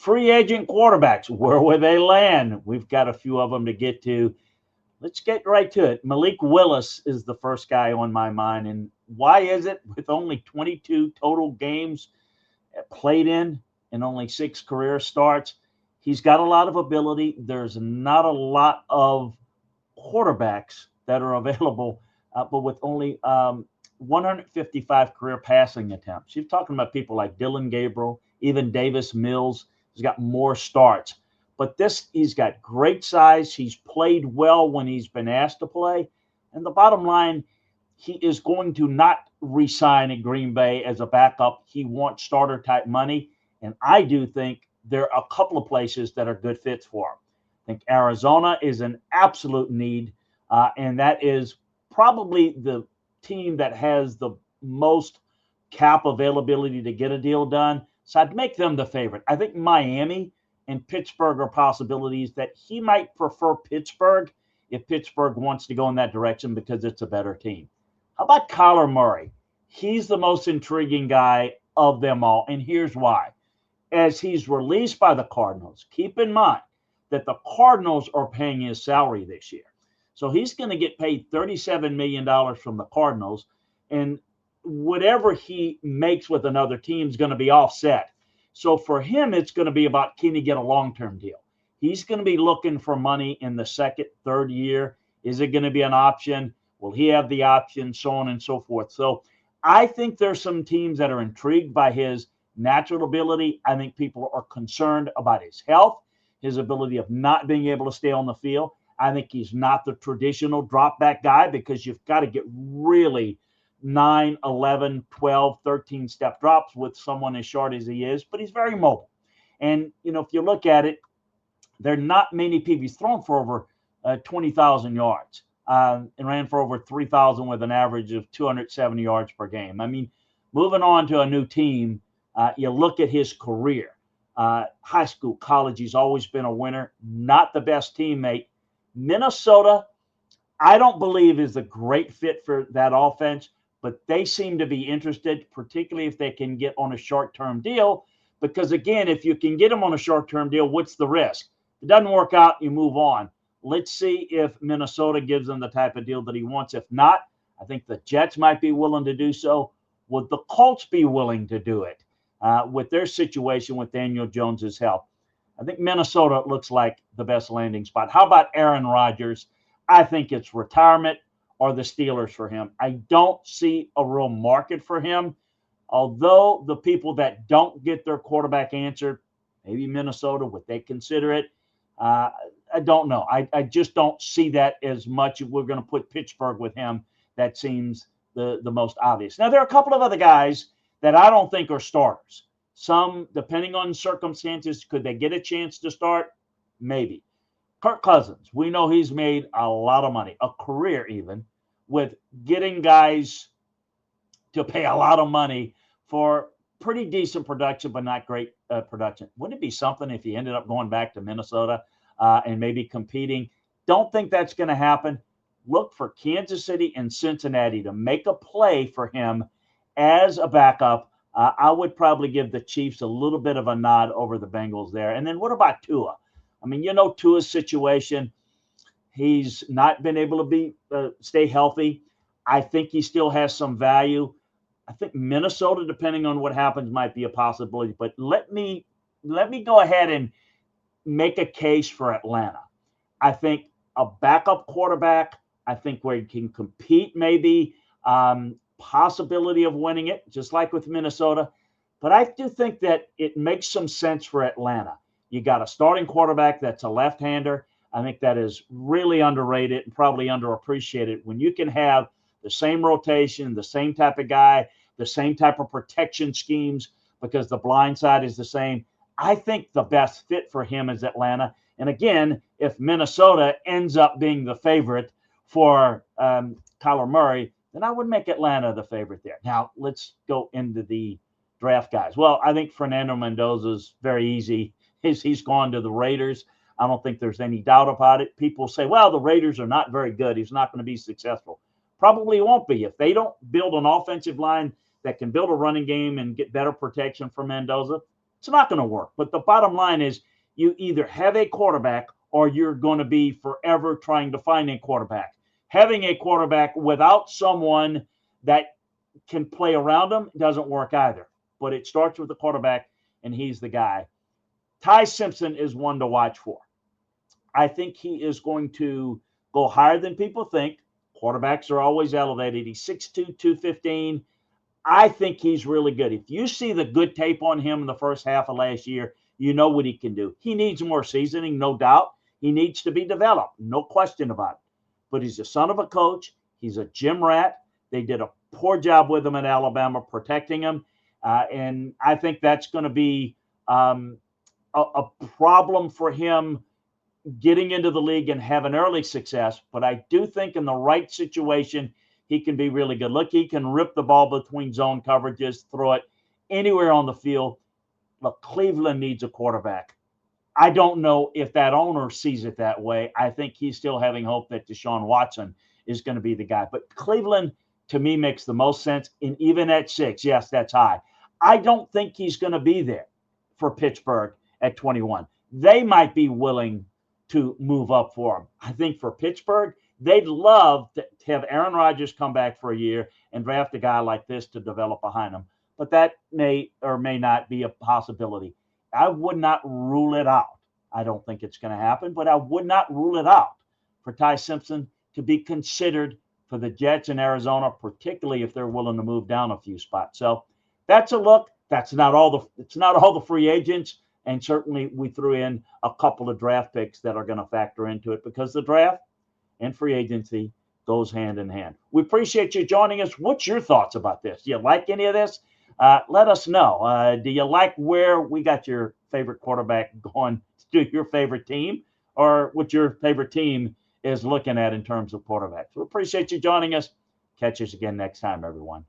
Free agent quarterbacks, where will they land? We've got a few of them to get to. Let's get right to it. Malik Willis is the first guy on my mind. And why is it? With only 22 total games played in and only 6 career starts, he's got a lot of ability. There's not a lot of quarterbacks that are available, but with only 155 career passing attempts. You're talking about people like Dylan Gabriel, even Davis Mills. He's got more starts. But he's got great size. He's played well when he's been asked to play. And the bottom line, he is going to not re-sign in Green Bay as a backup. He wants starter type money. And I do think there are a couple of places that are good fits for him. I think Arizona is an absolute need, and that is probably the team that has the most cap availability to get a deal done. So I'd make them the favorite. I think Miami and Pittsburgh are possibilities that he might prefer Pittsburgh if Pittsburgh wants to go in that direction because it's a better team. How about Kyler Murray? He's the most intriguing guy of them all, and here's why. As he's released by the Cardinals, keep in mind that the Cardinals are paying his salary this year. So he's going to get paid $37 million from the Cardinals, and whatever he makes with another team is going to be offset. So for him, it's going to be about, can he get a long-term deal? He's going to be looking for money in the second, third year. Is it going to be an option? Will he have the option? So on and so forth. So I think there's some teams that are intrigued by his natural ability. I think people are concerned about his health, his ability of not being able to stay on the field. I think he's not the traditional drop back guy because you've got to get really 9, 11, 12, 13 step drops with someone as short as he is, but he's very mobile. And, if you look at it, there are not many people. He's thrown for over 20,000 yards and ran for over 3,000 with an average of 270 yards per game. I mean, moving on to a new team, you look at his career, high school, college, he's always been a winner, not the best teammate. Minnesota, I don't believe is a great fit for that offense, but they seem to be interested, particularly if they can get on a short-term deal. Because, again, if you can get them on a short-term deal, what's the risk? If it doesn't work out, you move on. Let's see if Minnesota gives him the type of deal that he wants. If not, I think the Jets might be willing to do so. Would the Colts be willing to do it with their situation with Daniel Jones's help? I think Minnesota looks like the best landing spot. How about Aaron Rodgers? I think it's retirement or the Steelers for him. I don't see a real market for him. Although the people that don't get their quarterback answered, maybe Minnesota, would they consider it? I don't know. I just don't see that as much. If we're going to put Pittsburgh with him, that seems the most obvious. Now, there are a couple of other guys that I don't think are starters. Some, depending on circumstances, could they get a chance to start? Maybe. Kirk Cousins, we know he's made a lot of money, a career even, with getting guys to pay a lot of money for pretty decent production, but not great production. Wouldn't it be something if he ended up going back to Minnesota and maybe competing? Don't think that's going to happen. Look for Kansas City and Cincinnati to make a play for him as a backup. I would probably give the Chiefs a little bit of a nod over the Bengals there. And then what about Tua? I mean, Tua's situation. He's not been able to stay healthy. I think he still has some value. I think Minnesota, depending on what happens, might be a possibility. But let me go ahead and make a case for Atlanta. I think a backup quarterback, I think where he can compete maybe, possibility of winning it, just like with Minnesota. But I do think that it makes some sense for Atlanta. You got a starting quarterback that's a left-hander. I think that is really underrated and probably underappreciated when you can have the same rotation, the same type of guy, the same type of protection schemes because the blind side is the same. I think the best fit for him is Atlanta. And again, if Minnesota ends up being the favorite for Kyler Murray, then I would make Atlanta the favorite there. Now, let's go into the draft guys. Well, I think Fernando Mendoza is very easy. He's gone to the Raiders. I don't think there's any doubt about it. People say, well, the Raiders are not very good. He's not going to be successful. Probably won't be. If they don't build an offensive line that can build a running game and get better protection for Mendoza, It's not going to work. But the bottom line is you either have a quarterback or you're going to be forever trying to find a quarterback. Having a quarterback without someone that can play around him doesn't work either. But it starts with the quarterback, and he's the guy. Ty Simpson is one to watch for. I think he is going to go higher than people think. Quarterbacks are always elevated. He's 6'2", 215. I think he's really good. If you see the good tape on him in the first half of last year, you know what he can do. He needs more seasoning, no doubt. He needs to be developed, no question about it. But he's the son of a coach. He's a gym rat. They did a poor job with him at Alabama protecting him. And I think that's going to be a problem for him getting into the league and having early success. But I do think in the right situation, he can be really good. Look, he can rip the ball between zone coverages, throw it anywhere on the field. Look, Cleveland needs a quarterback. I don't know if that owner sees it that way. I think he's still having hope that Deshaun Watson is going to be the guy. But Cleveland, to me, makes the most sense. And even at 6, yes, that's high. I don't think he's going to be there for Pittsburgh at 21. They might be willing to move up for him. I think for Pittsburgh, they'd love to have Aaron Rodgers come back for a year and draft a guy like this to develop behind him. But that may or may not be a possibility. I would not rule it out. I don't think it's going to happen, but I would not rule it out for Ty Simpson to be considered for the Jets in Arizona, particularly if they're willing to move down a few spots. So that's a look. It's not all the free agents, and certainly we threw in a couple of draft picks that are going to factor into it because the draft and free agency goes hand in hand. We appreciate you joining us. What's your thoughts about this? Do you like any of this? Let us know. Do you like where we got your favorite quarterback going to your favorite team, or what your favorite team is looking at in terms of quarterbacks? We appreciate you joining us. Catch us again next time, everyone.